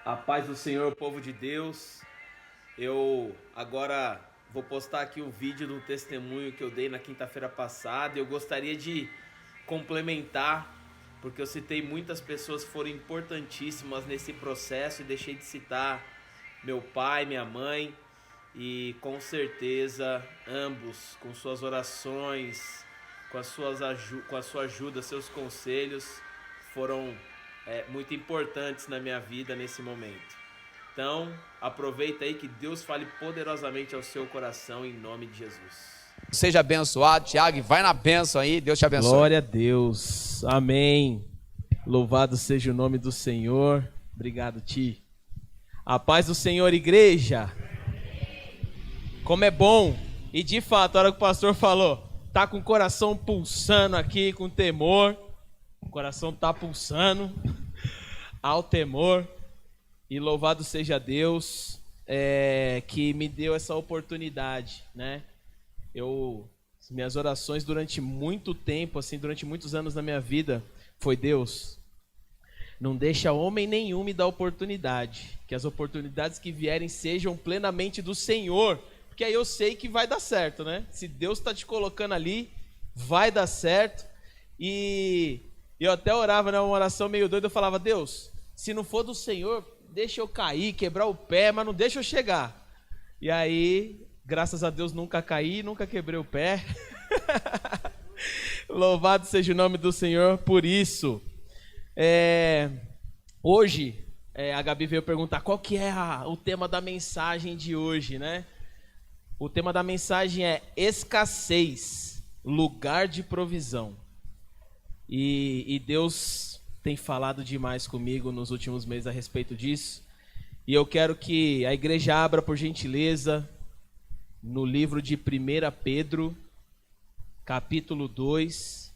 A paz do Senhor, povo de Deus. Eu agora vou postar aqui o vídeo do testemunho que eu dei na quinta-feira passada. Eu gostaria de complementar, porque eu citei muitas pessoas que foram importantíssimas nesse processo e deixei de citar meu pai, minha mãe, e com certeza ambos, com suas orações, com a sua ajuda, seus conselhos, foram muito importantes na minha vida nesse momento. Então, aproveita aí que Deus fale poderosamente ao seu coração em nome de Jesus. Seja abençoado, Tiago, e vai na bênção aí, Deus te abençoe. Glória a Deus, amém. Louvado seja o nome do Senhor. Obrigado, Ti. A paz do Senhor, igreja. Como é bom. E de fato, a hora que o pastor falou, tá com o coração pulsando aqui, com temor. O coração tá pulsando ao temor. E louvado seja Deus que me deu essa oportunidade, né? Minhas orações durante muito tempo, assim, durante muitos anos na minha vida, foi: Deus, não deixa homem nenhum me dar oportunidade, que as oportunidades que vierem sejam plenamente do Senhor, porque aí eu sei que vai dar certo, né? Se Deus está te colocando ali, vai dar certo. E eu até orava, né, uma oração meio doida, eu falava: Deus, se não for do Senhor, deixa eu cair, quebrar o pé, mas não deixa eu chegar. E aí, graças a Deus, nunca caí, nunca quebrei o pé. Louvado seja o nome do Senhor por isso. Hoje, a Gabi veio perguntar qual que é o tema da mensagem de hoje, né? O tema da mensagem é escassez, lugar de provisão. E Deus tem falado demais comigo nos últimos meses a respeito disso. E eu quero que a igreja abra, por gentileza, no livro de 1 Pedro, capítulo 2.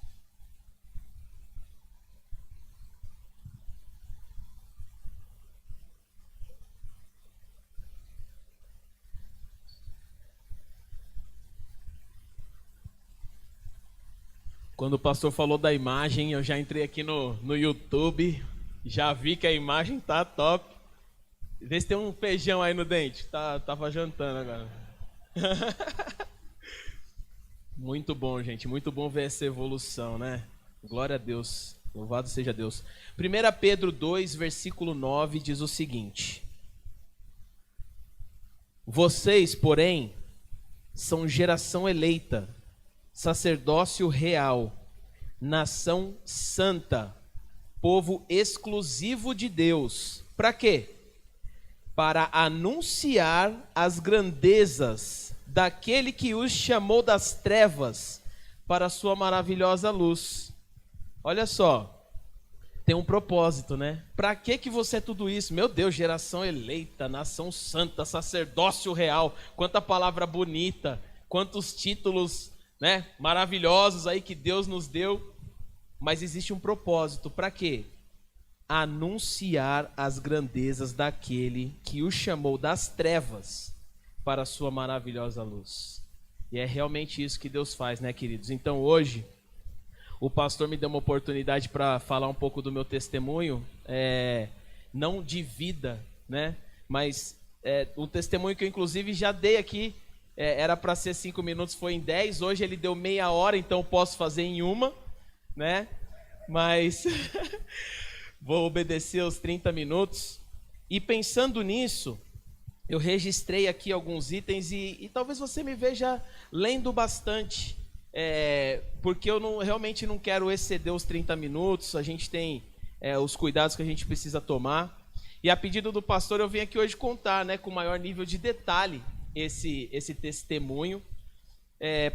Quando o pastor falou da imagem, eu já entrei aqui no YouTube, já vi que a imagem tá top. Vê se tem um feijão aí no dente. Tava jantando agora. Muito bom, gente. Muito bom ver essa evolução, né? Glória a Deus. Louvado seja Deus. 1 Pedro 2, versículo 9, diz o seguinte: Vocês, porém, são geração eleita, sacerdócio real, nação santa, povo exclusivo de Deus. Para quê? Para anunciar as grandezas daquele que os chamou das trevas para a sua maravilhosa luz. Olha só, tem um propósito, né? Para que você é tudo isso? Meu Deus, geração eleita, nação santa, sacerdócio real. Quanta palavra bonita, quantos títulos, né, maravilhosos aí que Deus nos deu. Mas existe um propósito. Para quê? Anunciar as grandezas daquele que o chamou das trevas para a sua maravilhosa luz. E é realmente isso que Deus faz, né, queridos? Então hoje, o pastor me deu uma oportunidade para falar um pouco do meu testemunho, não de vida, né, mas um testemunho que eu inclusive já dei aqui, era para ser 5 minutos, foi em 10, hoje ele deu meia hora, então eu posso fazer em uma, né, mas... Vou obedecer aos 30 minutos. E pensando nisso, eu registrei aqui alguns itens e talvez você me veja lendo bastante, porque eu realmente não quero exceder os 30 minutos. A gente tem os cuidados que a gente precisa tomar. E a pedido do pastor, eu vim aqui hoje contar, né, com maior nível de detalhe esse testemunho,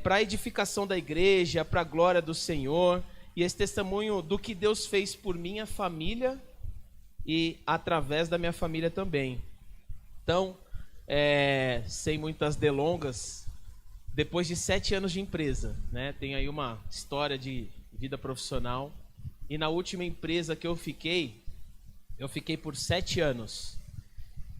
para a edificação da igreja, para a glória do Senhor. E esse testemunho do que Deus fez por minha família e através da minha família também. Então, sem muitas delongas, depois de 7 anos de empresa, né, tem aí uma história de vida profissional. E na última empresa que eu fiquei por 7 anos.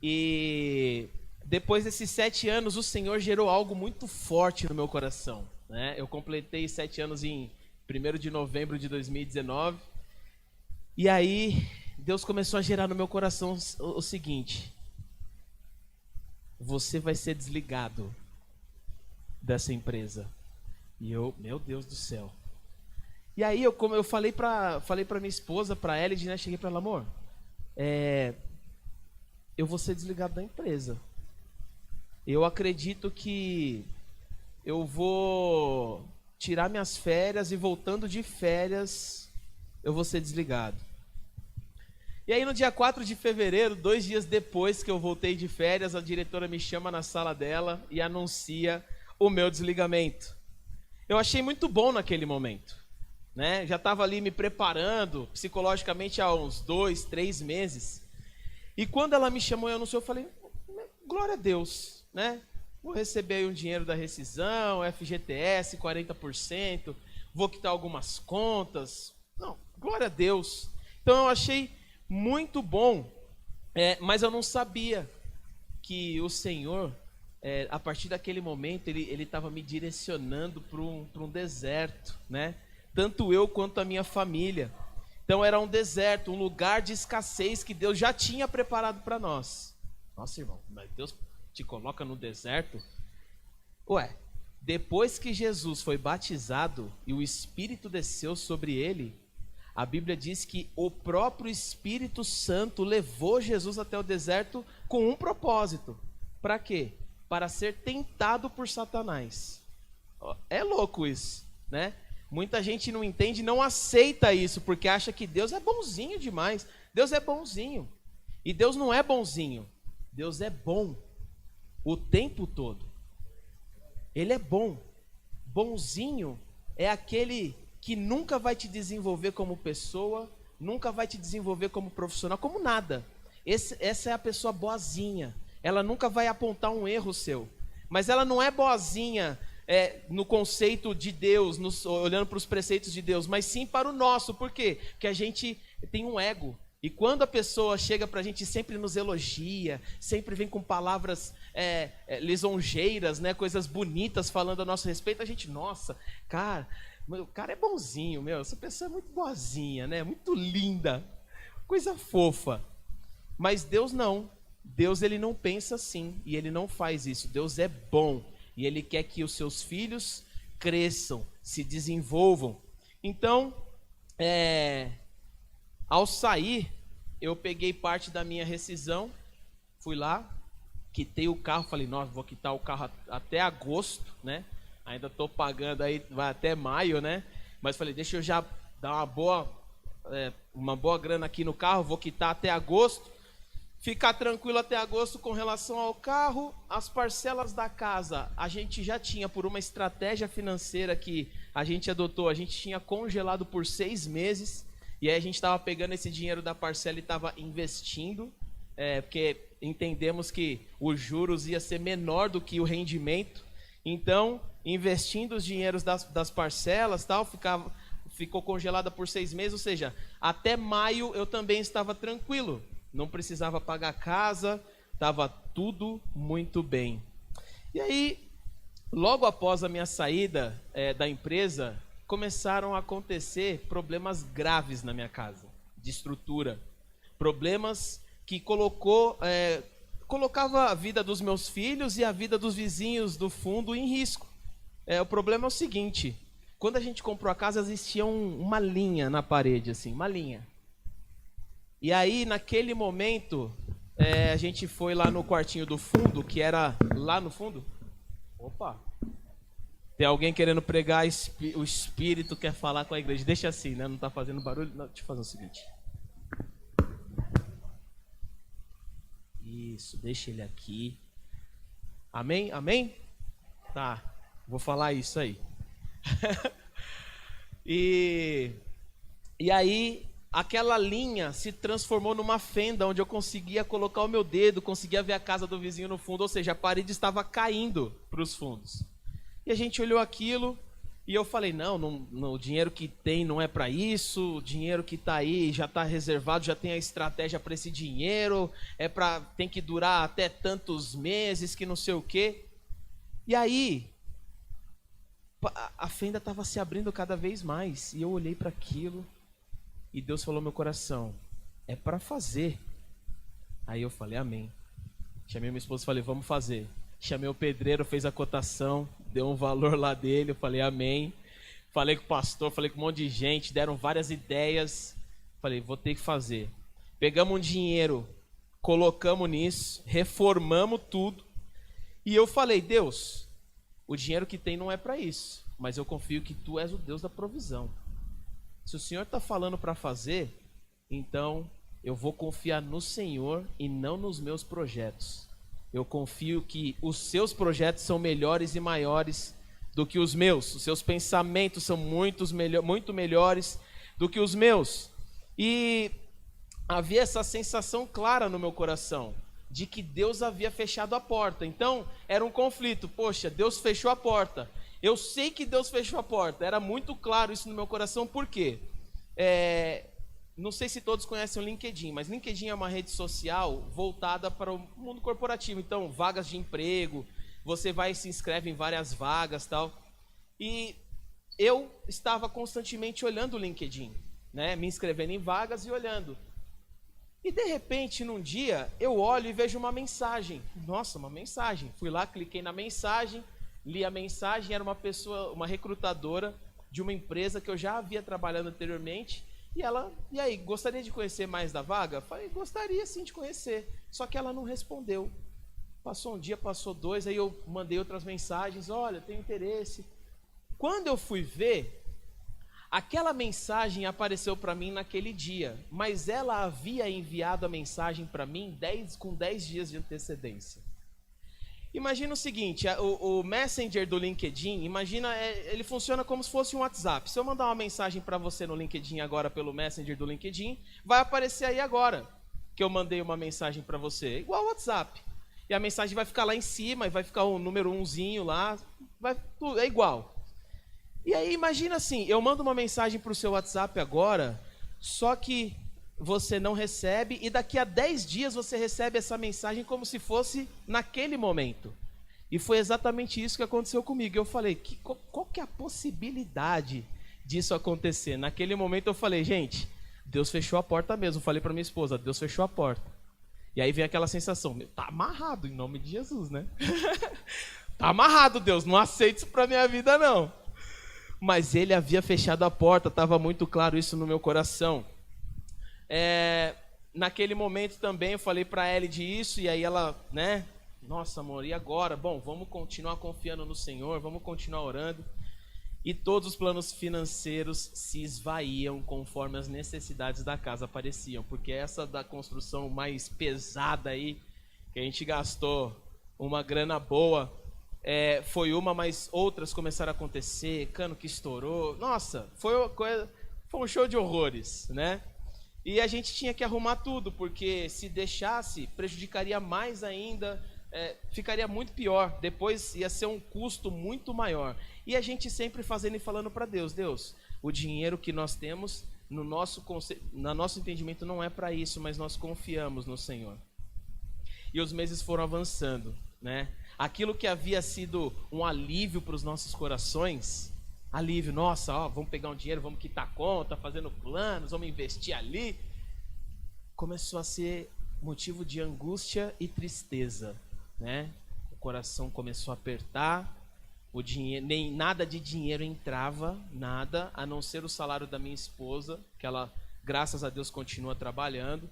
E depois desses 7 anos, o Senhor gerou algo muito forte no meu coração, né? Eu completei 7 anos em 1º de novembro de 2019. E aí, Deus começou a gerar no meu coração o seguinte: você vai ser desligado dessa empresa. E eu, meu Deus do céu. E aí como eu falei pra minha esposa, pra Elid, né? Cheguei pra ela, amor, eu vou ser desligado da empresa. Eu acredito que eu vou tirar minhas férias e voltando de férias, eu vou ser desligado. E aí no dia 4 de fevereiro, 2 dias depois que eu voltei de férias, a diretora me chama na sala dela e anuncia o meu desligamento. Eu achei muito bom naquele momento, né? Já estava ali me preparando psicologicamente há uns 2, 3 meses. E quando ela me chamou e anunciou, eu falei, glória a Deus, né? Vou receber aí um dinheiro da rescisão, FGTS, 40%, vou quitar algumas contas. Não, glória a Deus. Então eu achei muito bom, mas eu não sabia que o Senhor, a partir daquele momento, ele estava me direcionando para um deserto, né? Tanto eu quanto a minha família. Então era um deserto, um lugar de escassez que Deus já tinha preparado para nós. Nossa, irmão, mas Deus te coloca no deserto? Ué, depois que Jesus foi batizado e o Espírito desceu sobre ele, a Bíblia diz que o próprio Espírito Santo levou Jesus até o deserto com um propósito. Para quê? Para ser tentado por Satanás. É louco isso, né? Muita gente não entende, não aceita isso, porque acha que Deus é bonzinho demais. Deus é bonzinho. E Deus não é bonzinho. Deus é bom o tempo todo. Ele é bom. Bonzinho é aquele que nunca vai te desenvolver como pessoa, nunca vai te desenvolver como profissional, como nada. Essa é a pessoa boazinha. Ela nunca vai apontar um erro seu. Mas ela não é boazinha no conceito de Deus, olhando para os preceitos de Deus, mas sim para o nosso. Por quê? Porque a gente tem um ego. E quando a pessoa chega para a gente, sempre nos elogia, sempre vem com palavras lisonjeiras, né, coisas bonitas falando a nosso respeito, a gente, nossa, cara, o cara é bonzinho, essa pessoa é muito boazinha, né, muito linda, coisa fofa. Mas Deus não. Deus, ele não pensa assim e ele não faz isso. Deus é bom e ele quer que os seus filhos cresçam, se desenvolvam. Então, ao sair, eu peguei parte da minha rescisão, fui lá, quitei o carro, falei, nossa, vou quitar o carro até agosto, né? Ainda estou pagando aí, vai até maio, né? Mas falei, deixa eu já dar uma boa grana aqui no carro, vou quitar até agosto, ficar tranquilo até agosto com relação ao carro. As parcelas da casa, a gente já tinha, por uma estratégia financeira que a gente adotou, a gente tinha congelado por 6 meses, e aí a gente estava pegando esse dinheiro da parcela e estava investindo, porque entendemos que os juros ia ser menor do que o rendimento. Então, investindo os dinheiros das parcelas, tal, ficou congelada por 6 meses, ou seja, até maio eu também estava tranquilo. Não precisava pagar casa, estava tudo muito bem. E aí, logo após a minha saída da empresa, começaram a acontecer problemas graves na minha casa, de estrutura. Problemas que colocava a vida dos meus filhos e a vida dos vizinhos do fundo em risco. O problema é o seguinte, quando a gente comprou a casa, existia uma linha na parede, assim, uma linha. E aí, naquele momento, a gente foi lá no quartinho do fundo, que era lá no fundo. Opa! Tem alguém querendo pregar, o Espírito quer falar com a igreja. Deixa assim, né? Não tá fazendo barulho. Não, deixa eu fazer o seguinte. Isso, deixa ele aqui. Amém? Amém? Tá, vou falar isso aí. E aí, aquela linha se transformou numa fenda onde eu conseguia colocar o meu dedo, conseguia ver a casa do vizinho no fundo, ou seja, a parede estava caindo para os fundos. E a gente olhou aquilo e eu falei, não, o dinheiro que tem não é para isso, o dinheiro que está aí já está reservado, já tem a estratégia para esse dinheiro, tem que durar até tantos meses, que não sei o quê. E aí, a fenda estava se abrindo cada vez mais, e eu olhei para aquilo, e Deus falou no meu coração, é para fazer. Aí eu falei, amém. Chamei minha esposa e falei, vamos fazer. Chamei o pedreiro, fez a cotação, deu um valor lá dele, eu falei, amém. Falei com o pastor, falei com um monte de gente, deram várias ideias. Falei, vou ter que fazer. Pegamos um dinheiro, colocamos nisso, reformamos tudo. E eu falei, Deus, o dinheiro que tem não é para isso, mas eu confio que Tu és o Deus da provisão. Se o Senhor está falando para fazer, então eu vou confiar no Senhor e não nos meus projetos. Eu confio que os Seus projetos são melhores e maiores do que os meus. Os Seus pensamentos são muito melhores do que os meus. E havia essa sensação clara no meu coração de que Deus havia fechado a porta. Então era um conflito. Poxa, Deus fechou a porta. Eu sei que Deus fechou a porta. Era muito claro isso no meu coração. Por quê? Não sei se todos conhecem o LinkedIn, mas LinkedIn é uma rede social voltada para o mundo corporativo. Então, vagas de emprego, você vai e se inscreve em várias vagas, tal. E eu estava constantemente olhando o LinkedIn, né? Me inscrevendo em vagas e olhando. E de repente, num dia, eu olho e vejo uma mensagem. Nossa, uma mensagem. Fui lá, cliquei na mensagem, li a mensagem, era uma pessoa, uma recrutadora de uma empresa que eu já havia trabalhado anteriormente. E ela, e aí, gostaria de conhecer mais da vaga? Falei, gostaria sim de conhecer. Só que ela não respondeu. Passou um dia, passou dois, aí eu mandei outras mensagens, olha, tenho interesse. Quando eu fui ver, aquela mensagem apareceu para mim naquele dia, mas ela havia enviado a mensagem para mim com 10 dias de antecedência. Imagina o seguinte, o Messenger do LinkedIn, ele funciona como se fosse um WhatsApp. Se eu mandar uma mensagem para você no LinkedIn agora pelo Messenger do LinkedIn, vai aparecer aí agora que eu mandei uma mensagem para você, igual o WhatsApp. E a mensagem vai ficar lá em cima, e vai ficar o número 1zinho lá, é igual. E aí imagina assim, eu mando uma mensagem para o seu WhatsApp agora, só que você não recebe, e daqui a 10 dias você recebe essa mensagem como se fosse naquele momento. E foi exatamente isso que aconteceu comigo. Eu falei, qual que é a possibilidade disso acontecer? Naquele momento eu falei, gente, Deus fechou a porta mesmo. Eu falei para minha esposa, Deus fechou a porta. E aí vem aquela sensação, tá amarrado em nome de Jesus, né? Tá amarrado, Deus, não aceito isso pra minha vida não. Mas Ele havia fechado a porta, estava muito claro isso no meu coração. Naquele momento também eu falei para ela isso, e aí ela, né? Nossa, amor, e agora? Bom, vamos continuar confiando no Senhor, vamos continuar orando. E todos os planos financeiros se esvaíam conforme as necessidades da casa apareciam, porque essa da construção mais pesada aí, que a gente gastou uma grana boa, foi uma, mas outras começaram a acontecer, cano que estourou. Nossa, foi um show de horrores, né? E a gente tinha que arrumar tudo, porque se deixasse, prejudicaria mais ainda, ficaria muito pior. Depois ia ser um custo muito maior. E a gente sempre fazendo e falando para Deus, Deus, o dinheiro que nós temos, no nosso entendimento não é para isso, mas nós confiamos no Senhor. E os meses foram avançando, né? Aquilo que havia sido um alívio para os nossos corações, alívio, nossa, vamos pegar um dinheiro, vamos quitar a conta, fazendo planos, vamos investir ali, começou a ser motivo de angústia e tristeza, né? O coração começou a apertar, o dinheiro, nem nada de dinheiro entrava, nada, a não ser o salário da minha esposa, que ela, graças a Deus, continua trabalhando,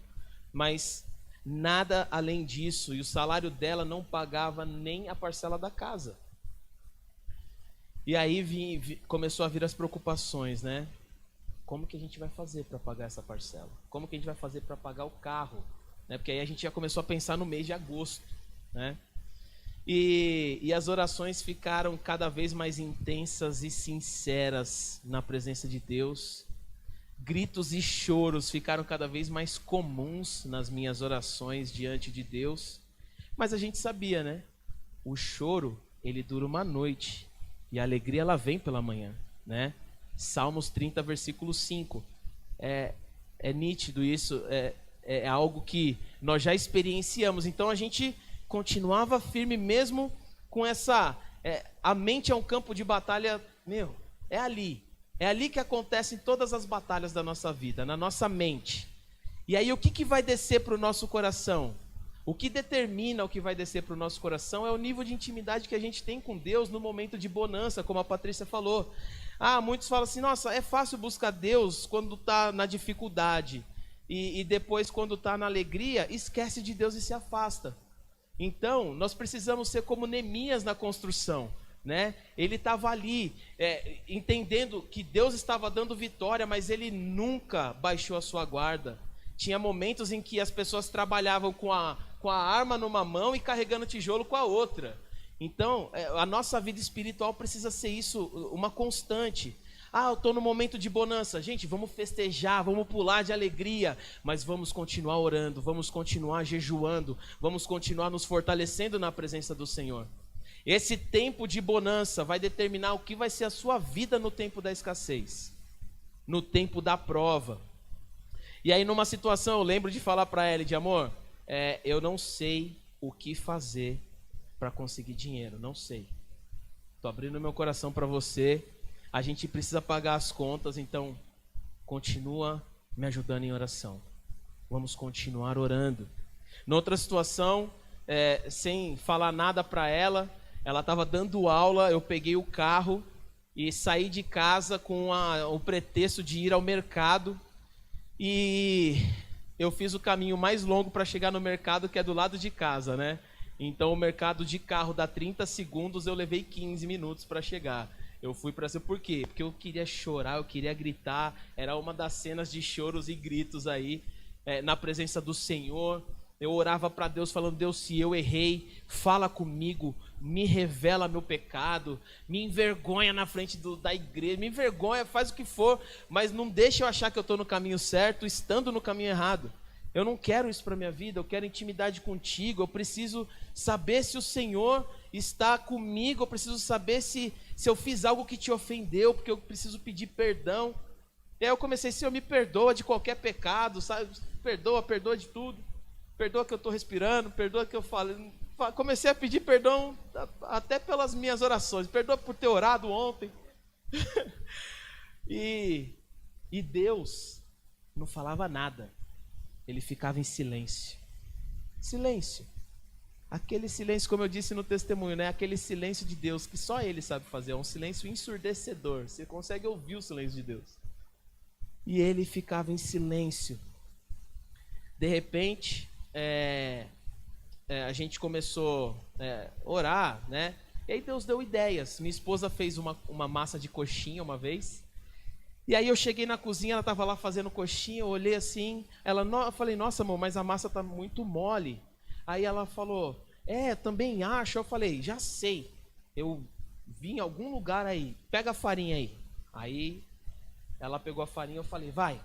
mas nada além disso, e o salário dela não pagava nem a parcela da casa. E aí começou a vir as preocupações, né? Como que a gente vai fazer para pagar essa parcela? Como que a gente vai fazer para pagar o carro? Né? Porque aí a gente já começou a pensar no mês de agosto, né? E as orações ficaram cada vez mais intensas e sinceras na presença de Deus. Gritos e choros ficaram cada vez mais comuns nas minhas orações diante de Deus. Mas a gente sabia, né? O choro, ele dura uma noite. E a alegria, ela vem pela manhã, né? Salmos 30, versículo 5. É nítido isso, é algo que nós já experienciamos. Então a gente continuava firme mesmo com essa... a mente é um campo de batalha, é ali. É ali que acontecem todas as batalhas da nossa vida, na nossa mente. E aí o que vai descer para o nosso coração? O que determina o que vai descer para o nosso coração é o nível de intimidade que a gente tem com Deus no momento de bonança, como a Patrícia falou. Muitos falam assim, nossa, é fácil buscar Deus quando está na dificuldade. E depois, quando está na alegria, esquece de Deus e se afasta. Então, nós precisamos ser como Neemias na construção, né? Ele estava ali, entendendo que Deus estava dando vitória, mas ele nunca baixou a sua guarda. Tinha momentos em que as pessoas trabalhavam com a arma numa mão e carregando tijolo com a outra. Então, a nossa vida espiritual precisa ser isso, uma constante. Eu estou no momento de bonança. Gente, vamos festejar, vamos pular de alegria, mas vamos continuar orando, vamos continuar jejuando, vamos continuar nos fortalecendo na presença do Senhor. Esse tempo de bonança vai determinar o que vai ser a sua vida no tempo da escassez, no tempo da prova. E aí, numa situação, eu lembro de falar para ela, de amor, eu não sei o que fazer para conseguir dinheiro, não sei. Estou abrindo meu coração para você. A gente precisa pagar as contas, então continua me ajudando em oração. Vamos continuar orando. Noutra situação, sem falar nada para ela estava dando aula, eu peguei o carro e saí de casa com o pretexto de ir ao mercado. E eu fiz o caminho mais longo para chegar no mercado, que é do lado de casa, né? Então o mercado de carro dá 30 segundos, eu levei 15 minutos para chegar. Eu fui para cima, por quê? Porque eu queria chorar, eu queria gritar, era uma das cenas de choros e gritos aí, na presença do Senhor. Eu orava para Deus falando, Deus, se eu errei, fala comigo, me revela meu pecado, me envergonha na frente da igreja, me envergonha, faz o que for, mas não deixa eu achar que eu estou no caminho certo, estando no caminho errado. Eu não quero isso para minha vida, eu quero intimidade contigo, eu preciso saber se o Senhor está comigo, eu preciso saber se eu fiz algo que te ofendeu, porque eu preciso pedir perdão. E aí eu comecei, Senhor, me perdoa de qualquer pecado, sabe? Perdoa de tudo. Perdoa que eu estou respirando, perdoa que eu falei. Comecei a pedir perdão até pelas minhas orações. Perdoa por ter orado ontem. E Deus não falava nada. Ele ficava em silêncio. Silêncio. Aquele silêncio, como eu disse no testemunho, né? Aquele silêncio de Deus que só Ele sabe fazer. É um silêncio ensurdecedor. Você consegue ouvir o silêncio de Deus. E ele ficava em silêncio. De repente, a gente começou a orar, né? E aí Deus deu ideias. Minha esposa fez uma massa de coxinha uma vez. E aí eu cheguei na cozinha, ela estava lá fazendo coxinha, eu olhei assim, eu falei, nossa amor, mas a massa está muito mole. Aí ela falou, também acho. Eu falei, já sei, eu vi em algum lugar aí, pega a farinha aí. Aí ela pegou a farinha, eu falei, vai,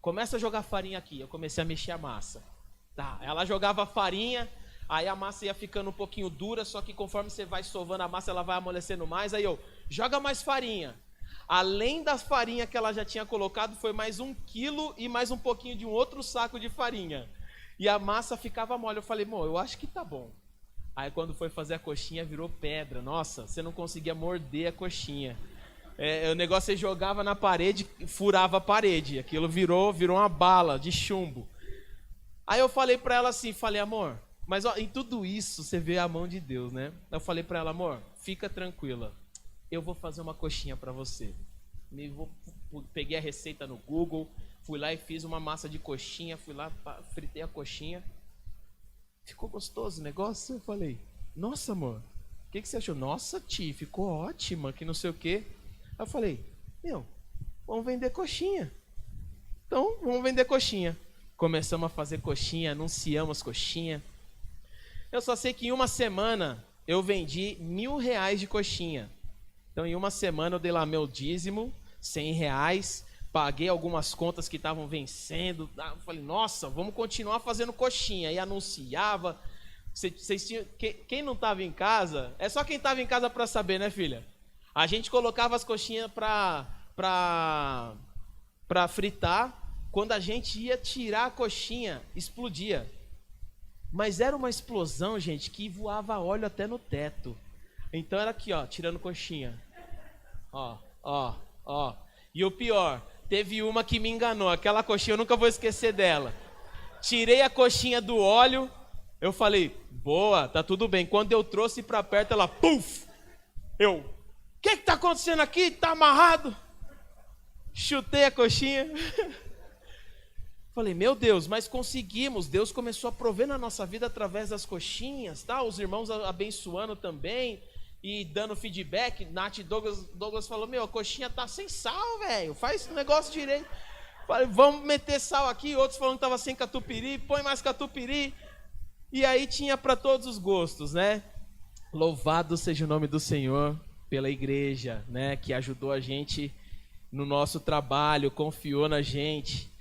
começa a jogar farinha aqui. Eu comecei a mexer a massa. Tá, ela jogava a farinha, aí a massa ia ficando um pouquinho dura, só que conforme você vai sovando a massa, ela vai amolecendo mais. Aí eu, joga mais farinha. Além da farinha que ela já tinha colocado, foi mais 1 quilo e mais um pouquinho de um outro saco de farinha. E a massa ficava mole. Eu falei, amor, eu acho que tá bom. Aí quando foi fazer a coxinha, virou pedra. Nossa, você não conseguia morder a coxinha. O negócio você jogava na parede, furava a parede. Aquilo virou uma bala de chumbo. Aí eu falei pra ela assim, amor, mas ó, em tudo isso você vê a mão de Deus, né? Eu falei pra ela, amor, fica tranquila. Eu vou fazer uma coxinha para você. Peguei a receita no Google, fui lá e fiz uma massa de coxinha, fui lá, fritei a coxinha. Ficou gostoso o negócio? Eu falei, nossa amor, o que você achou? Nossa Ti, ficou ótima, que não sei o quê. Aí eu falei, vamos vender coxinha. Então, vamos vender coxinha. Começamos a fazer coxinha, anunciamos coxinha. Eu só sei que em uma semana eu vendi R$1.000 de coxinha. Então, em uma semana, eu dei lá meu dízimo, R$100, paguei algumas contas que estavam vencendo. Eu falei, nossa, vamos continuar fazendo coxinha. E anunciava. Quem não estava em casa, é só quem estava em casa para saber, né, filha? A gente colocava as coxinhas para fritar. Quando a gente ia tirar a coxinha, explodia. Mas era uma explosão, gente, que voava óleo até no teto. Então era aqui, ó, tirando coxinha. Ó. E o pior, teve uma que me enganou. Aquela coxinha eu nunca vou esquecer dela. tirei a coxinha do óleo, eu falei, boa, tá tudo bem. Quando eu trouxe pra perto, ela, puf! O que tá acontecendo aqui? Tá amarrado? Chutei a coxinha. Falei, meu Deus, mas conseguimos. Deus começou a prover na nossa vida através das coxinhas, tá? Os irmãos abençoando também e dando feedback. Nath e Douglas falou, a coxinha tá sem sal, velho. Faz o negócio direito. Falei, vamos meter sal aqui. Outros falando que tava sem catupiry, põe mais catupiry. E aí tinha para todos os gostos, né? Louvado seja o nome do Senhor pela igreja, né? Que ajudou a gente no nosso trabalho, confiou na gente.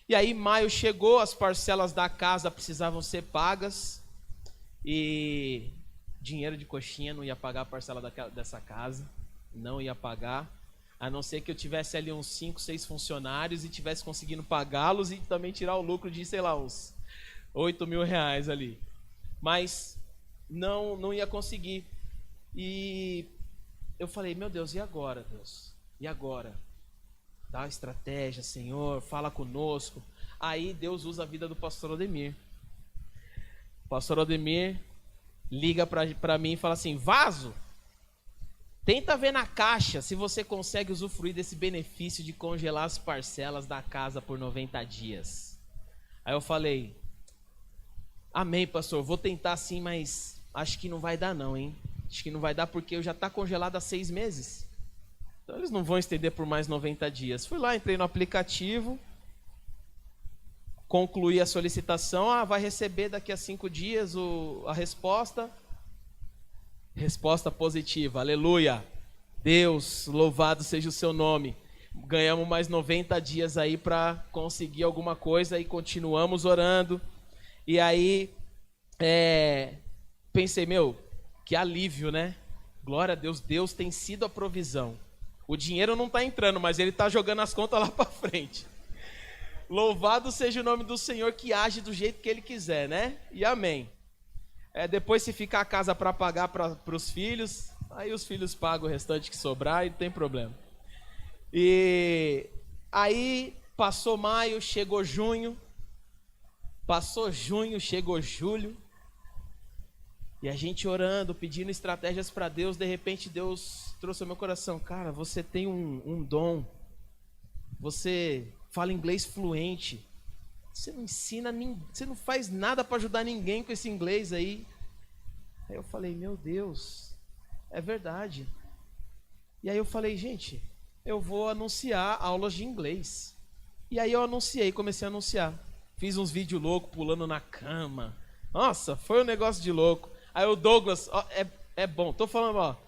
E aí maio chegou, as parcelas da casa precisavam ser pagas. E dinheiro de coxinha não ia pagar a parcela dessa casa. Não ia pagar. A não ser que eu tivesse ali uns 5, 6 funcionários e tivesse conseguindo pagá-los e também tirar o lucro de, sei lá, uns 8 mil reais ali. Mas não ia conseguir. E eu falei, meu Deus, e agora, Deus? E agora? Dá uma estratégia, Senhor, fala conosco. Aí Deus usa a vida do pastor Odemir. O pastor Odemir liga pra mim e fala assim, Vaso, tenta ver na caixa se você consegue usufruir desse benefício de congelar as parcelas da casa por 90 dias. Aí eu falei, amém, pastor, vou tentar sim, mas acho que não vai dar não, hein? Acho que não vai dar porque eu já tá congelado há 6 meses. Então eles não vão estender por mais 90 dias. Fui lá, entrei no aplicativo, concluí a solicitação, vai receber daqui a 5 dias a resposta. Resposta positiva, aleluia. Deus, louvado seja o seu nome. Ganhamos mais 90 dias aí para conseguir alguma coisa e continuamos orando. E aí, pensei, que alívio, né? Glória a Deus, Deus tem sido a provisão. O dinheiro não está entrando, mas ele está jogando as contas lá para frente. Louvado seja o nome do Senhor que age do jeito que Ele quiser, né? E amém. Depois se ficar a casa para pagar para os filhos, aí os filhos pagam o restante que sobrar e não tem problema. E aí passou maio, chegou junho. Passou junho, chegou julho. E a gente orando, pedindo estratégias para Deus, de repente Deus trouxe ao meu coração, cara, você tem um dom, você fala inglês fluente, você não ensina, você não faz nada para ajudar ninguém com esse inglês aí. Aí eu falei, meu Deus, é verdade. E aí eu falei, gente, eu vou anunciar aulas de inglês. E aí eu comecei a anunciar. Fiz uns vídeos loucos, pulando na cama. Nossa, foi um negócio de louco. Aí o Douglas, é bom, tô falando,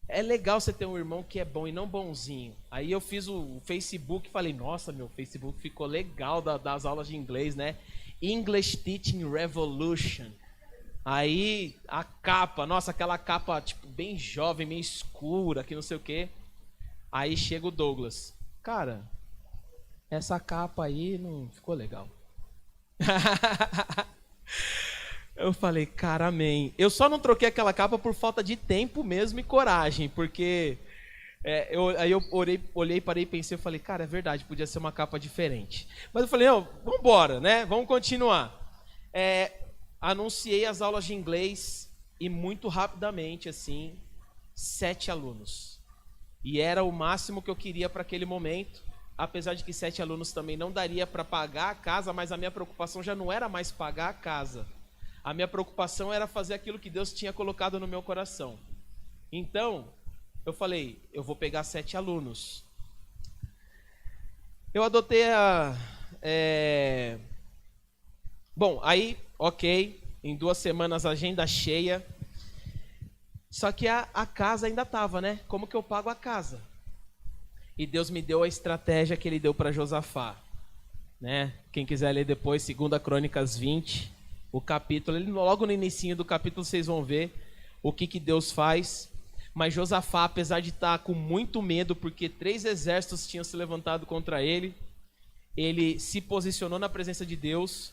é legal você ter um irmão que é bom e não bonzinho. Aí eu fiz o Facebook, falei, nossa, meu Facebook ficou legal das aulas de inglês, né? English Teaching Revolution. Aí a capa, nossa, aquela capa tipo bem jovem, meio escura, que não sei o quê. Aí chega o Douglas, cara, essa capa aí não ficou legal. Eu falei, cara, amém. Eu só não troquei aquela capa por falta de tempo mesmo e coragem, porque aí eu olhei, parei e pensei, eu falei, cara, é verdade, podia ser uma capa diferente. Mas eu falei, não, vamos embora, né? Vamos continuar. Anunciei as aulas de inglês e muito rapidamente, assim, 7 alunos. E era o máximo que eu queria para aquele momento, apesar de que 7 alunos também não daria para pagar a casa, mas a minha preocupação já não era mais pagar a casa. A minha preocupação era fazer aquilo que Deus tinha colocado no meu coração. Então, eu falei, eu vou pegar 7 alunos. Eu adotei Bom, aí, ok, em 2 semanas agenda cheia. Só que a casa ainda estava, né? Como que eu pago a casa? E Deus me deu a estratégia que Ele deu para Josafá, né? Quem quiser ler depois, 2 Crônicas 20, o capítulo, logo no inicinho do capítulo vocês vão ver o que Deus faz. Mas Josafá, apesar de estar com muito medo, porque 3 exércitos tinham se levantado contra ele se posicionou na presença de Deus,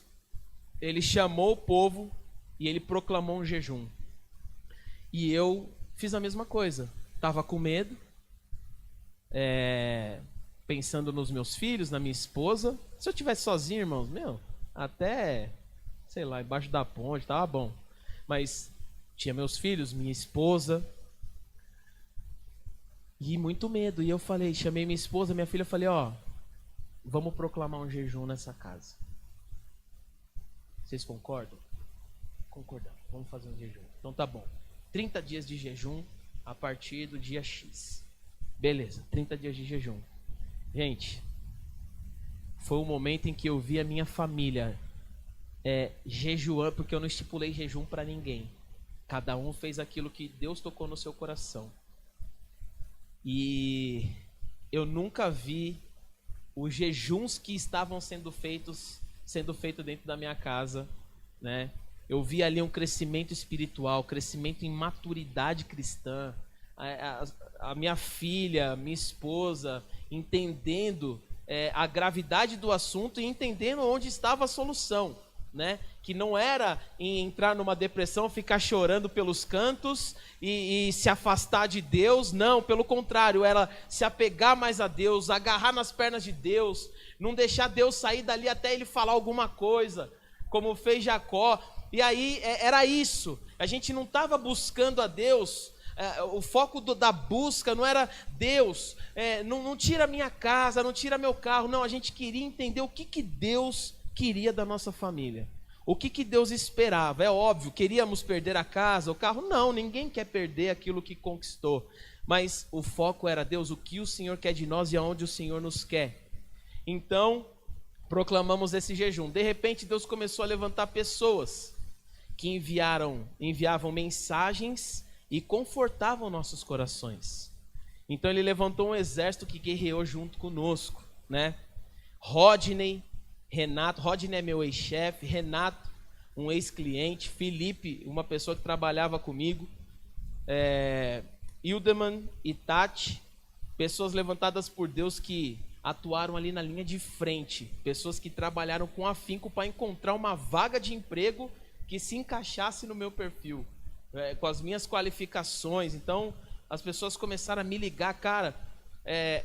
ele chamou o povo e ele proclamou um jejum. E eu fiz a mesma coisa, estava com medo, pensando nos meus filhos, na minha esposa. Se eu estivesse sozinho, irmãos, até, sei lá, embaixo da ponte, tava bom. Mas tinha meus filhos, minha esposa, e muito medo. E eu falei, chamei minha esposa, minha filha, falei, ó, vamos proclamar um jejum nessa casa. Vocês concordam? Concordamos, vamos fazer um jejum. Então tá bom. 30 dias de jejum a partir do dia X. Beleza, 30 dias de jejum. Gente, foi o momento em que eu vi a minha família jejuando, porque eu não estipulei jejum para ninguém. Cada um fez aquilo que Deus tocou no seu coração. E eu nunca vi os jejuns que estavam sendo feito dentro da minha casa, né? Eu vi ali um crescimento espiritual, crescimento em maturidade cristã. A minha filha, minha esposa, entendendo a gravidade do assunto e entendendo onde estava a solução, né? Que não era em entrar numa depressão, ficar chorando pelos cantos e se afastar de Deus. Não, pelo contrário, era se apegar mais a Deus, agarrar nas pernas de Deus, não deixar Deus sair dali até ele falar alguma coisa, como fez Jacó. E aí era isso, a gente não estava buscando a Deus, o foco da busca não era Deus, não tira minha casa, não tira meu carro, não, a gente queria entender o que Deus queria da nossa família, o que Deus esperava. É óbvio, queríamos perder a casa, o carro, não, ninguém quer perder aquilo que conquistou, mas o foco era Deus, o que o Senhor quer de nós e aonde o Senhor nos quer. Então, proclamamos esse jejum. De repente, Deus começou a levantar pessoas que enviavam mensagens e confortavam nossos corações. Então ele levantou um exército que guerreou junto conosco, né? Rodney, Renato, Rodney é meu ex-chefe, Renato, um ex-cliente, Felipe, uma pessoa que trabalhava comigo, Hildeman e Tati, pessoas levantadas por Deus que atuaram ali na linha de frente, pessoas que trabalharam com afinco para encontrar uma vaga de emprego que se encaixasse no meu perfil, com as minhas qualificações. Então as pessoas começaram a me ligar, cara,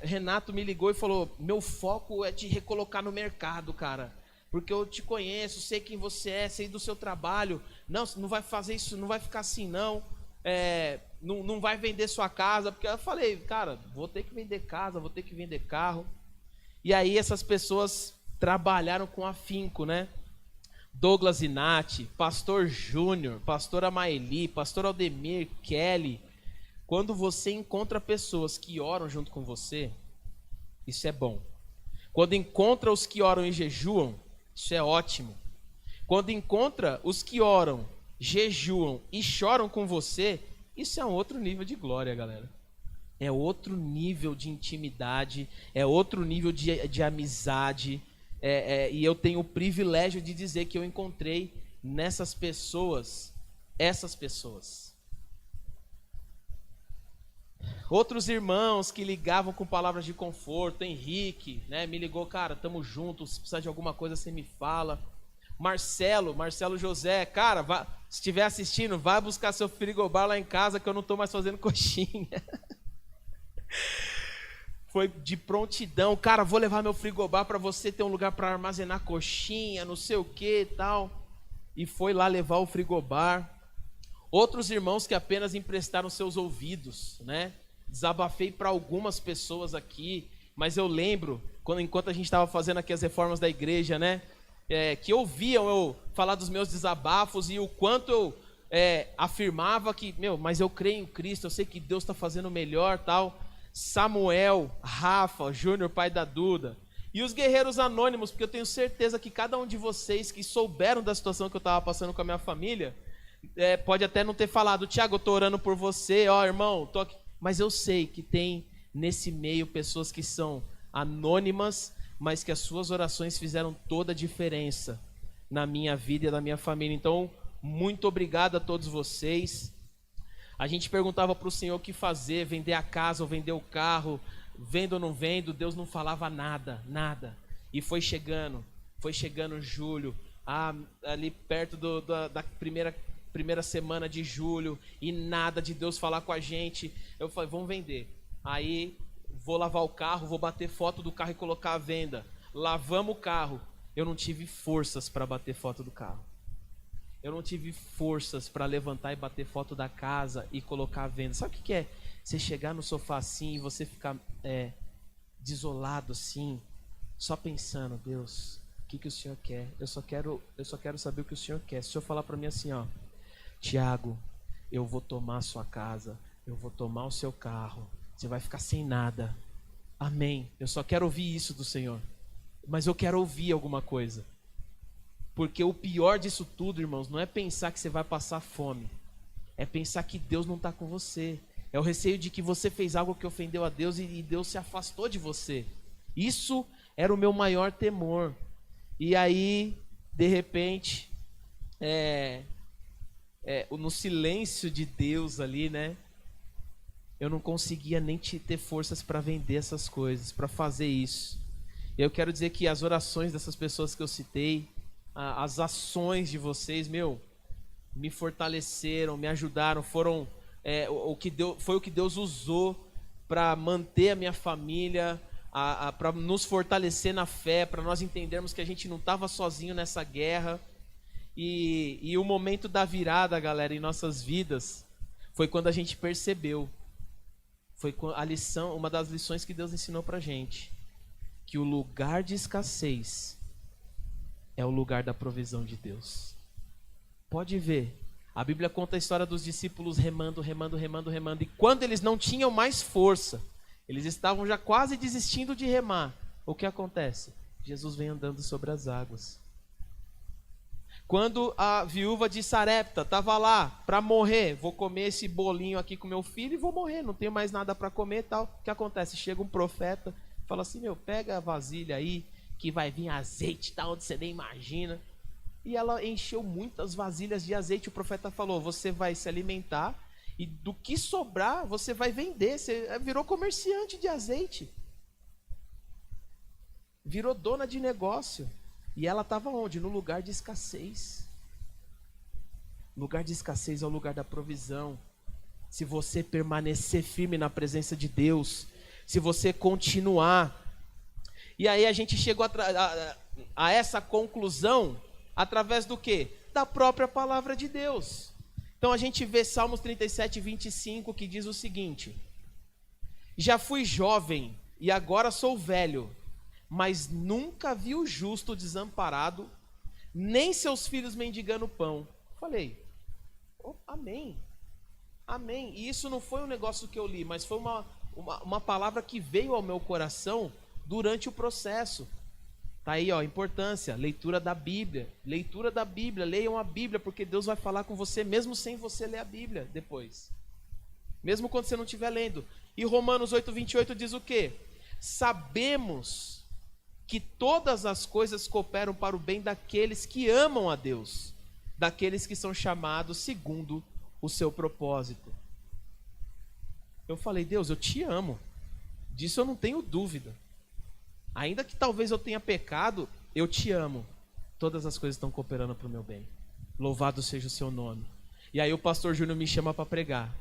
Renato me ligou e falou, meu foco é te recolocar no mercado, cara, porque eu te conheço, sei quem você é, sei do seu trabalho, não vai fazer isso, não vai ficar assim não, não vai vender sua casa, porque eu falei, cara, vou ter que vender casa, vou ter que vender carro. E aí essas pessoas trabalharam com afinco, né? Douglas Inati, Pastor Júnior, Pastora Maeli, Pastor Aldemir, Kelly. Quando você encontra pessoas que oram junto com você, isso é bom. Quando encontra os que oram e jejuam, isso é ótimo. Quando encontra os que oram, jejuam e choram com você, isso é um outro nível de glória, galera. É outro nível de intimidade, é outro nível de amizade. E eu tenho o privilégio de dizer que eu encontrei nessas pessoas, essas pessoas. Outros irmãos que ligavam com palavras de conforto, Henrique, né, me ligou, cara, tamo junto, se precisar de alguma coisa você me fala. Marcelo José, cara, se estiver assistindo, vai buscar seu frigobar lá em casa que eu não tô mais fazendo coxinha. Foi de prontidão, cara, vou levar meu frigobar para você ter um lugar para armazenar coxinha, não sei o que e tal. E foi lá levar o frigobar. Outros irmãos que apenas emprestaram seus ouvidos, né? Desabafei para algumas pessoas aqui, mas eu lembro, enquanto a gente estava fazendo aqui as reformas da igreja, né? Que ouviam eu falar dos meus desabafos e o quanto eu afirmava que, mas eu creio em Cristo, eu sei que Deus está fazendo o melhor, tal. Samuel, Rafa, Júnior, pai da Duda. E os guerreiros anônimos, porque eu tenho certeza que cada um de vocês que souberam da situação que eu estava passando com a minha família, pode até não ter falado, Tiago, eu estou orando por você, ó irmão, tô aqui. Mas eu sei que tem nesse meio pessoas que são anônimas, mas que as suas orações fizeram toda a diferença na minha vida e na minha família. Então, muito obrigado a todos vocês. A gente perguntava para o Senhor o que fazer, vender a casa ou vender o carro, vendo ou não vendo, Deus não falava nada. E foi chegando julho, ali perto da primeira semana de julho, e nada de Deus falar com a gente. Eu falei, vamos vender. Aí, vou lavar o carro, vou bater foto do carro e colocar à venda. Lavamos o carro. eu não tive forças para bater foto do carro. Eu não tive forças para levantar e bater foto da casa e colocar à venda. Sabe o que é? Você chegar no sofá assim e você ficar desolado assim, só pensando, Deus, o que o Senhor quer? Eu só quero saber o que o Senhor quer. Se o Senhor falar para mim assim, ó, Tiago, eu vou tomar a sua casa, eu vou tomar o seu carro, você vai ficar sem nada. Amém. Eu só quero ouvir isso do Senhor. Mas eu quero ouvir alguma coisa. Porque o pior disso tudo, irmãos, não é pensar que você vai passar fome. É pensar que Deus não está com você. É o receio de que você fez algo que ofendeu a Deus e Deus se afastou de você. Isso era o meu maior temor. E aí, de repente, no silêncio de Deus ali, né? Eu não conseguia nem ter forças para vender essas coisas, para fazer isso. E eu quero dizer que as orações dessas pessoas que eu citei, as ações de vocês, me fortaleceram, me ajudaram, foram foi o que Deus usou para manter a minha família, para nos fortalecer na fé, para nós entendermos que a gente não estava sozinho nessa guerra. E o momento da virada, galera, em nossas vidas, foi quando a gente percebeu, foi a lição, uma das lições que Deus ensinou para a gente, que o lugar de escassez é o lugar da provisão de Deus. Pode ver, a Bíblia conta a história dos discípulos remando. E quando eles não tinham mais força, eles estavam já quase desistindo de remar, o que acontece? Jesus vem andando sobre as águas. Quando a viúva de Sarepta estava lá para morrer, vou comer esse bolinho aqui com meu filho e vou morrer, não tenho mais nada para comer e tal. O que acontece? Chega um profeta, fala assim, pega a vasilha aí, que vai vir azeite, tá onde você nem imagina. E ela encheu muitas vasilhas de azeite. O profeta falou, você vai se alimentar e do que sobrar você vai vender. Você virou comerciante de azeite, virou dona de negócio. E ela estava onde? No lugar de escassez. Lugar de escassez é o lugar da provisão. Se você permanecer firme na presença de Deus, se você continuar. E aí a gente chegou a essa conclusão através do quê? Da própria palavra de Deus. Então a gente vê Salmos 37, 25, que diz o seguinte: já fui jovem e agora sou velho, mas nunca vi o justo desamparado, nem seus filhos mendigando pão. Falei, amém, amém. E isso não foi um negócio que eu li, mas foi uma palavra que veio ao meu coração durante o processo. Tá aí, ó, a importância, leitura da Bíblia, leiam a Bíblia, porque Deus vai falar com você mesmo sem você ler a Bíblia depois, mesmo quando você não estiver lendo. E Romanos 8:28 diz o quê? Sabemos que todas as coisas cooperam para o bem daqueles que amam a Deus, daqueles que são chamados segundo o seu propósito. Eu falei, Deus, eu te amo, disso eu não tenho dúvida. Ainda que talvez eu tenha pecado, eu te amo. Todas as coisas estão cooperando para o meu bem. Louvado seja o seu nome. E aí o pastor Júnior me chama para pregar.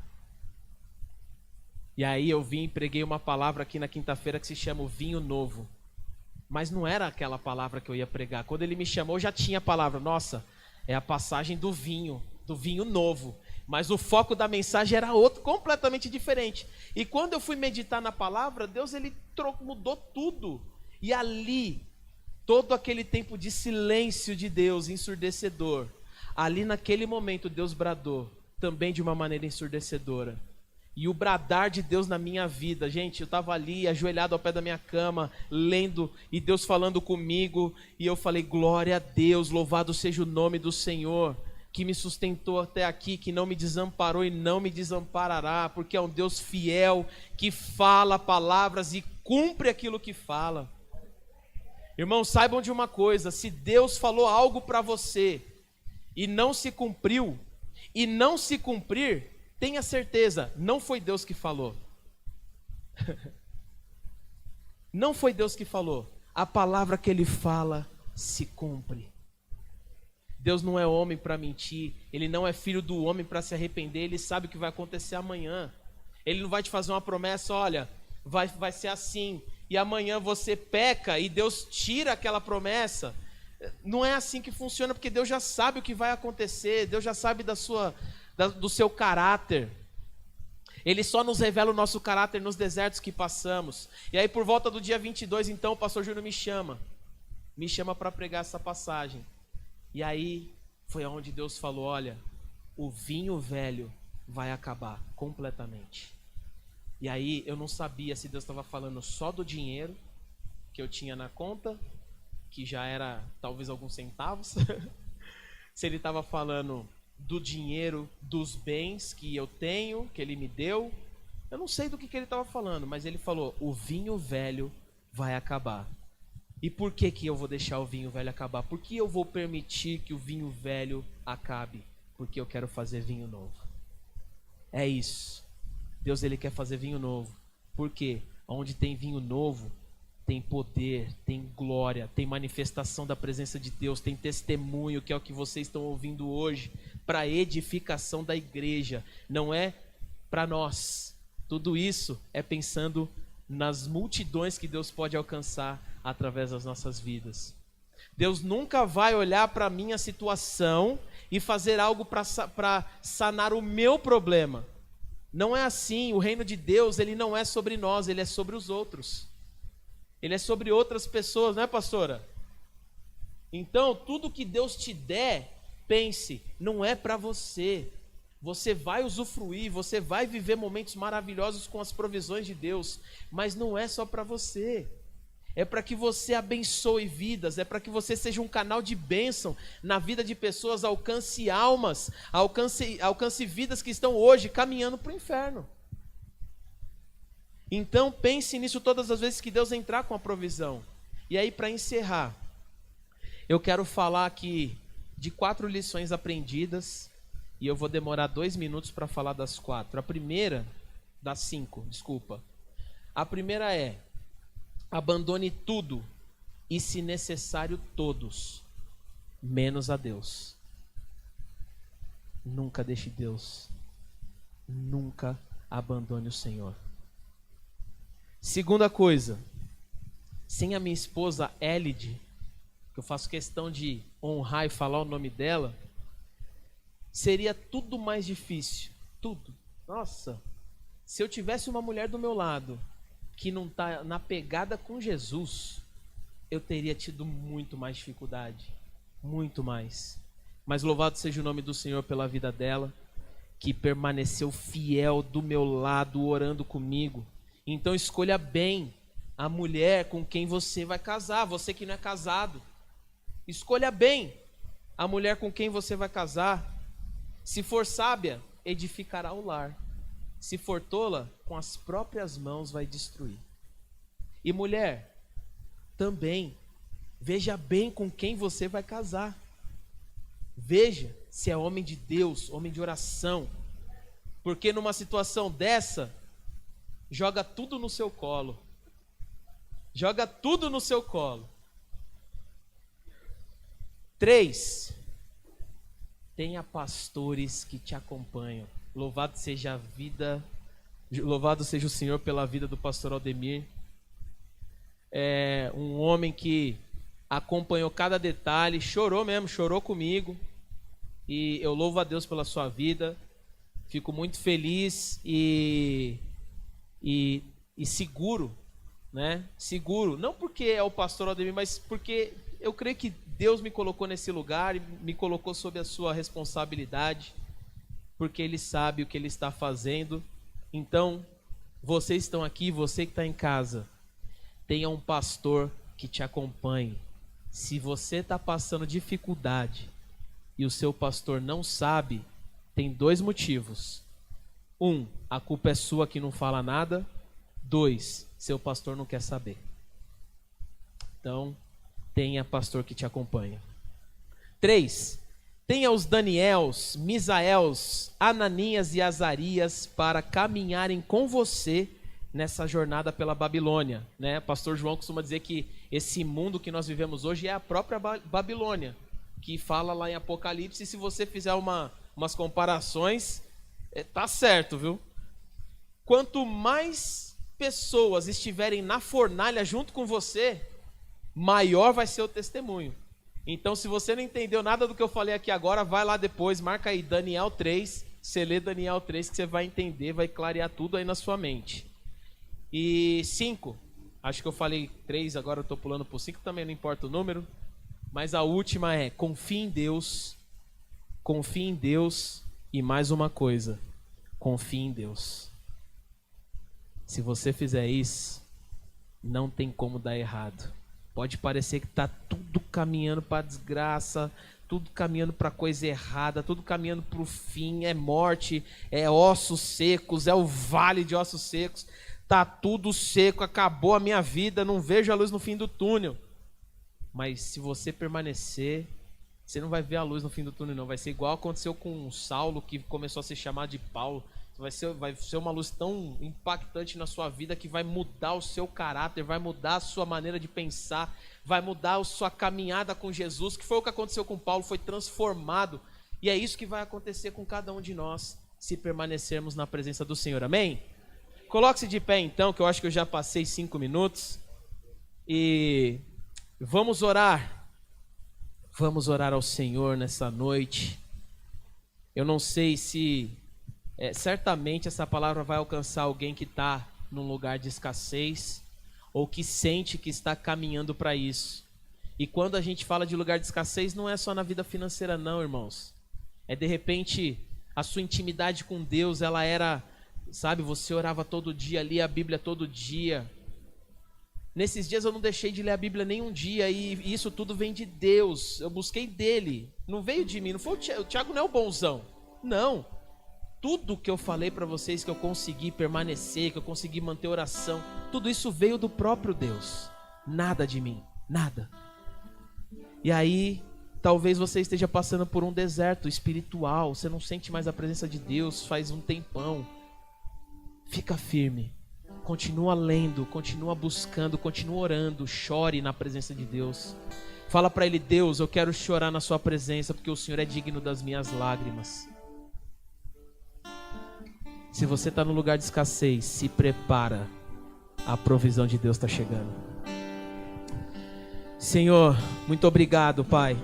E aí eu vim e preguei uma palavra aqui na quinta-feira que se chama o vinho novo. Mas não era aquela palavra que eu ia pregar. Quando ele me chamou, já tinha a palavra. Nossa, é a passagem do vinho novo. Mas o foco da mensagem era outro, completamente diferente. E quando eu fui meditar na palavra, Deus ele mudou tudo. E ali, todo aquele tempo de silêncio de Deus, ensurdecedor, ali naquele momento Deus bradou, também de uma maneira ensurdecedora. E o bradar de Deus na minha vida, gente, eu estava ali ajoelhado ao pé da minha cama, lendo, e Deus falando comigo, e eu falei, glória a Deus, louvado seja o nome do Senhor, que me sustentou até aqui, que não me desamparou e não me desamparará, porque é um Deus fiel, que fala palavras e cumpre aquilo que fala. Irmãos, saibam de uma coisa, se Deus falou algo para você, e não se cumpriu, e não se cumprir, tenha certeza, não foi Deus que falou. Não foi Deus que falou. A palavra que Ele fala se cumpre. Deus não é homem para mentir. Ele não é filho do homem para se arrepender. Ele sabe o que vai acontecer amanhã. Ele não vai te fazer uma promessa, olha, vai ser assim. E amanhã você peca e Deus tira aquela promessa. Não é assim que funciona, porque Deus já sabe o que vai acontecer, Deus já sabe do seu caráter. Ele só nos revela o nosso caráter nos desertos que passamos. E aí por volta do dia 22, então, o pastor Júnior me chama para pregar essa passagem. E aí foi onde Deus falou, olha, o vinho velho vai acabar completamente. E aí eu não sabia se Deus estava falando só do dinheiro que eu tinha na conta, que já era talvez alguns centavos, se ele estava falando do dinheiro, dos bens que eu tenho, que ele me deu. Eu não sei do que ele estava falando, mas ele falou, o vinho velho vai acabar. E por que eu vou deixar o vinho velho acabar? Por que eu vou permitir que o vinho velho acabe? Porque eu quero fazer vinho novo. É isso. Deus, ele quer fazer vinho novo. Por quê? Onde tem vinho novo, tem poder, tem glória, tem manifestação da presença de Deus, tem testemunho, que é o que vocês estão ouvindo hoje, para edificação da igreja, não é para nós. Tudo isso é pensando nas multidões que Deus pode alcançar através das nossas vidas. Deus nunca vai olhar para a minha situação e fazer algo para sanar o meu problema. Não é assim. O reino de Deus, ele não é sobre nós, ele é sobre os outros. Ele é sobre outras pessoas, não é, pastora? Então, tudo que Deus te der, pense, não é para você. Você vai usufruir, você vai viver momentos maravilhosos com as provisões de Deus, mas não é só para você. É para que você abençoe vidas, é para que você seja um canal de bênção na vida de pessoas, alcance almas, alcance vidas que estão hoje caminhando para o inferno. Então pense nisso todas as vezes que Deus entrar com a provisão. E aí, para encerrar, eu quero falar aqui de 4 lições aprendidas, e eu vou demorar 2 minutos para falar das 4. A primeira, das 5, desculpa. A primeira é, abandone tudo e, se necessário, todos, menos a Deus. Nunca deixe Deus. Nunca abandone o Senhor. Segunda coisa, sem a minha esposa Elide, que eu faço questão de honrar e falar o nome dela, seria tudo mais difícil. Tudo. Nossa, se eu tivesse uma mulher do meu lado que não está na pegada com Jesus, eu teria tido muito mais dificuldade. Muito mais. Mas louvado seja o nome do Senhor pela vida dela, que permaneceu fiel do meu lado, orando comigo. Então escolha bem a mulher com quem você vai casar. Você que não é casado, escolha bem a mulher com quem você vai casar. Se for sábia, edificará o lar. Se for tola, com as próprias mãos vai destruir. E mulher, também, veja bem com quem você vai casar. Veja se é homem de Deus, homem de oração. Porque numa situação dessa, joga tudo no seu colo. Joga tudo no seu colo. 3. Tenha pastores que te acompanham. Louvado seja a vida, louvado seja o Senhor pela vida do pastor Aldemir. É um homem que acompanhou cada detalhe, chorou mesmo, chorou comigo. E eu louvo a Deus pela sua vida. Fico muito feliz e seguro, né? Seguro, não porque é o pastor Aldemir, mas porque eu creio que Deus me colocou nesse lugar e me colocou sob a sua responsabilidade, porque Ele sabe o que Ele está fazendo. Então, vocês estão aqui, você que está em casa, tenha um pastor que te acompanhe. Se você está passando dificuldade e o seu pastor não sabe, tem 2 motivos. 1, a culpa é sua que não fala nada. 2, seu pastor não quer saber. Então, tenha pastor que te acompanha. 3, tenha os Daniels, Misaels, Ananias e Azarias para caminharem com você nessa jornada pela Babilônia, né? Pastor João costuma dizer que esse mundo que nós vivemos hoje é a própria Babilônia, que fala lá em Apocalipse. E se você fizer umas comparações, tá certo, viu? Quanto mais pessoas estiverem na fornalha junto com você, maior vai ser o testemunho. Então, se você não entendeu nada do que eu falei aqui agora, vai lá depois, marca aí Daniel 3, você lê Daniel 3 que você vai entender, vai clarear tudo aí na sua mente. E 5, acho que eu falei 3, agora eu tô pulando pro 5, também não importa o número. Mas a última é, confie em Deus e mais uma coisa, confie em Deus. Se você fizer isso, não tem como dar errado. Pode parecer que está tudo caminhando para desgraça, tudo caminhando para coisa errada, tudo caminhando para o fim, é morte, é ossos secos, é o vale de ossos secos, tá tudo seco, acabou a minha vida, não vejo a luz no fim do túnel. Mas se você permanecer, você não vai ver a luz no fim do túnel não, vai ser igual aconteceu com Saulo, que começou a se chamar de Paulo. Vai ser uma luz tão impactante na sua vida que vai mudar o seu caráter, vai mudar a sua maneira de pensar, vai mudar a sua caminhada com Jesus, que foi o que aconteceu com Paulo, foi transformado. E é isso que vai acontecer com cada um de nós, se permanecermos na presença do Senhor. Amém? Coloque-se de pé então, que eu acho que eu já passei 5 minutos. E vamos orar. Vamos orar ao Senhor nessa noite. Eu não sei se... certamente essa palavra vai alcançar alguém que está num lugar de escassez ou que sente que está caminhando para isso. E quando a gente fala de lugar de escassez, não é só na vida financeira não, irmãos. É de repente a sua intimidade com Deus, ela era, sabe, você orava todo dia, lia a Bíblia todo dia. Nesses dias eu não deixei de ler a Bíblia nem um dia e isso tudo vem de Deus. Eu busquei dele, não veio de mim, não foi o Tiago não é o bonzão, não. Tudo que eu falei para vocês, que eu consegui permanecer, que eu consegui manter oração, tudo isso veio do próprio Deus. Nada de mim, nada. E aí, talvez você esteja passando por um deserto espiritual, você não sente mais a presença de Deus faz um tempão. Fica firme, continua lendo, continua buscando, continua orando, chore na presença de Deus. Fala para Ele, Deus, eu quero chorar na sua presença, porque o Senhor é digno das minhas lágrimas. Se você está no lugar de escassez, se prepara. A provisão de Deus está chegando. Senhor, muito obrigado, Pai.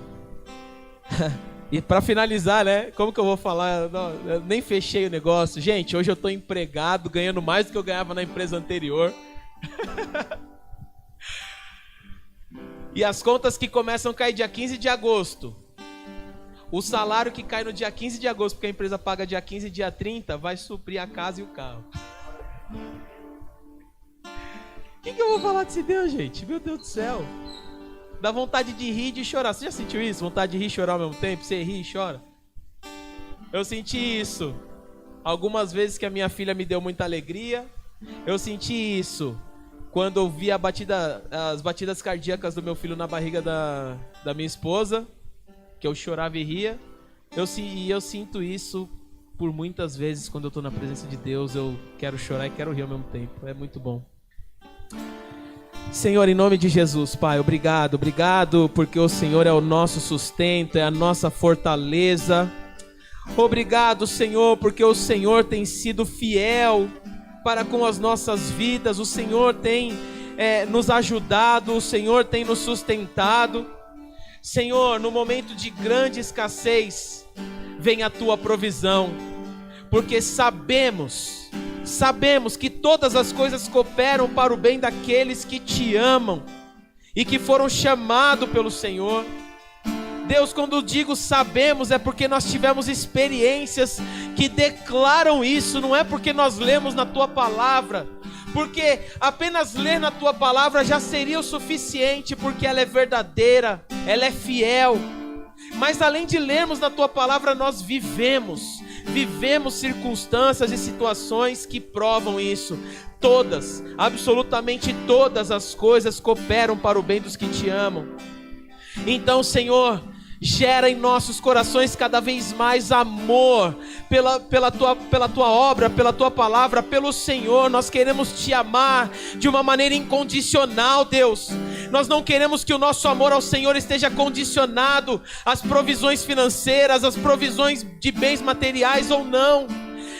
E para finalizar, né? Como que eu vou falar? Não, eu nem fechei o negócio. Gente, hoje eu estou empregado, ganhando mais do que eu ganhava na empresa anterior. E as contas que começam a cair dia 15 de agosto. O salário que cai no dia 15 de agosto, porque a empresa paga dia 15 e dia 30, vai suprir a casa e o carro. O que eu vou falar desse Deus, gente? Meu Deus do céu. Dá vontade de rir e de chorar. Você já sentiu isso? Vontade de rir e chorar ao mesmo tempo? Você ri e chora? Eu senti isso algumas vezes que a minha filha me deu muita alegria. Eu senti isso quando eu vi as batidas cardíacas do meu filho na barriga da minha esposa, que eu chorava e ria. Eu sinto isso por muitas vezes quando eu estou na presença de Deus. Eu quero chorar e quero rir ao mesmo tempo. É muito bom. Senhor, em nome de Jesus, Pai, obrigado porque o Senhor é o nosso sustento, é a nossa fortaleza. Obrigado, Senhor, porque o Senhor tem sido fiel para com as nossas vidas. O Senhor tem nos ajudado, o Senhor tem nos sustentado. Senhor, no momento de grande escassez, vem a Tua provisão, porque sabemos que todas as coisas cooperam para o bem daqueles que Te amam e que foram chamados pelo Senhor. Deus, quando digo sabemos, é porque nós tivemos experiências que declaram isso, não é porque nós lemos na Tua palavra, porque apenas ler na Tua palavra já seria o suficiente, porque ela é verdadeira, ela é fiel. Mas além de lermos na Tua palavra, nós vivemos circunstâncias e situações que provam isso. Todas, absolutamente todas as coisas cooperam para o bem dos que Te amam. Então, Senhor, gera em nossos corações cada vez mais amor pela tua obra, pela Tua palavra, pelo Senhor. Nós queremos Te amar de uma maneira incondicional, Deus. Nós não queremos que o nosso amor ao Senhor esteja condicionado às provisões financeiras, às provisões de bens materiais ou não.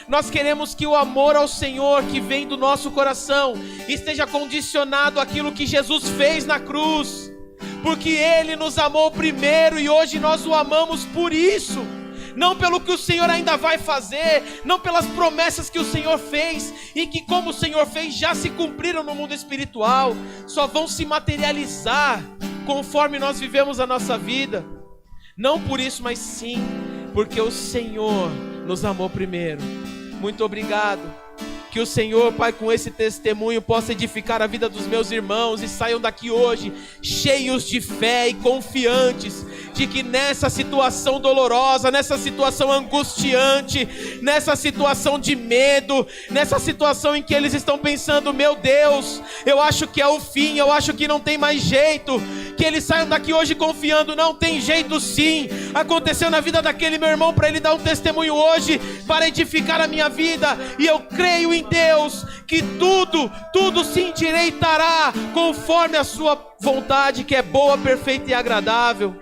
Nós queremos que o amor ao Senhor que vem do nosso coração esteja condicionado àquilo que Jesus fez na cruz. porque Ele nos amou primeiro e hoje nós o amamos por isso. Não pelo que o Senhor ainda vai fazer, não pelas promessas que o Senhor fez e que, como o Senhor fez, já se cumpriram no mundo espiritual, só vão se materializar conforme nós vivemos a nossa vida. Não por isso, mas sim porque o Senhor nos amou primeiro. Muito obrigado. Que o Senhor, Pai, com esse testemunho possa edificar a vida dos meus irmãos e saiam daqui hoje cheios de fé e confiantes de que nessa situação dolorosa, nessa situação angustiante, nessa situação de medo, nessa situação em que eles estão pensando, meu Deus, eu acho que é o fim, eu acho que não tem mais jeito, que eles saiam daqui hoje confiando, não tem jeito sim, aconteceu na vida daquele meu irmão para ele dar um testemunho hoje, para edificar a minha vida, e eu creio em Deus, que tudo se endireitará conforme a sua vontade, que é boa, perfeita e agradável.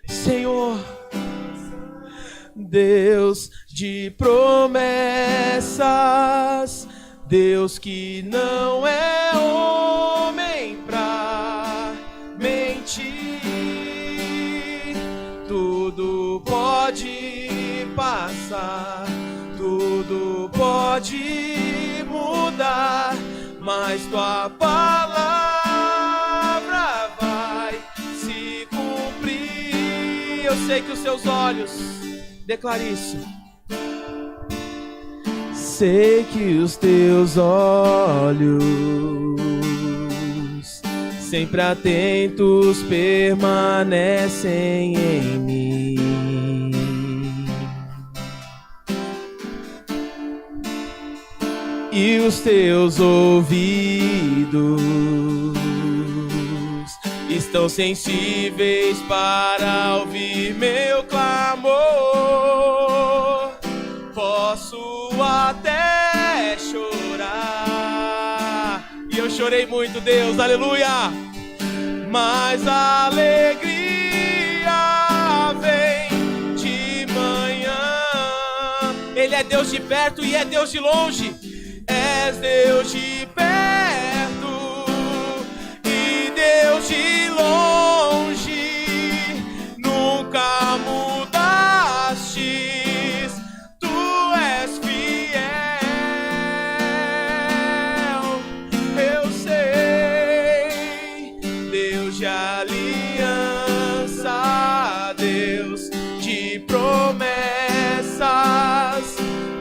Senhor, Deus de promessas, Deus que não é homem pra mentir, tudo pode passar, tudo pode mudar, mas tua palavra vai se cumprir. Eu sei que os seus olhos declaram isso. Sei que os teus olhos, sempre atentos, permanecem em mim. E os teus ouvidos estão sensíveis para ouvir meu clamor. Posso até chorar, e eu chorei muito, Deus, aleluia, mas a alegria vem de manhã. Ele é Deus de perto e é Deus de longe. És Deus de perto e Deus de longe, nunca mudastes, tu és fiel. Eu sei, Deus de aliança, Deus de promessas,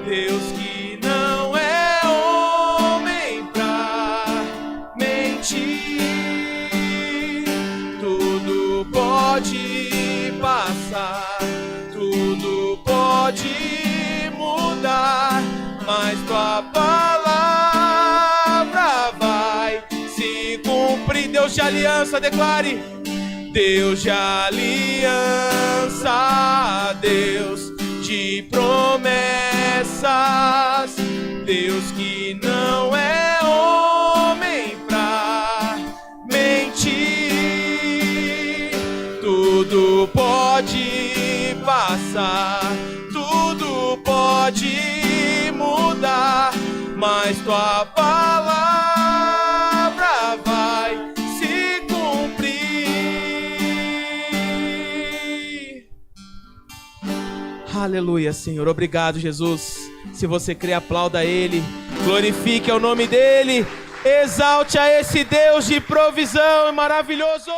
Deus que não é pode passar, tudo pode mudar, mas tua palavra vai se cumprir. Deus de aliança, declare. Deus de aliança, Deus de promessas, Deus que não é homem pra mentir. Tudo pode passar, tudo pode mudar, mas tua palavra vai se cumprir. Aleluia, Senhor. Obrigado, Jesus. Se você crê, aplauda Ele, glorifique o nome dEle, exalte a esse Deus de provisão maravilhoso.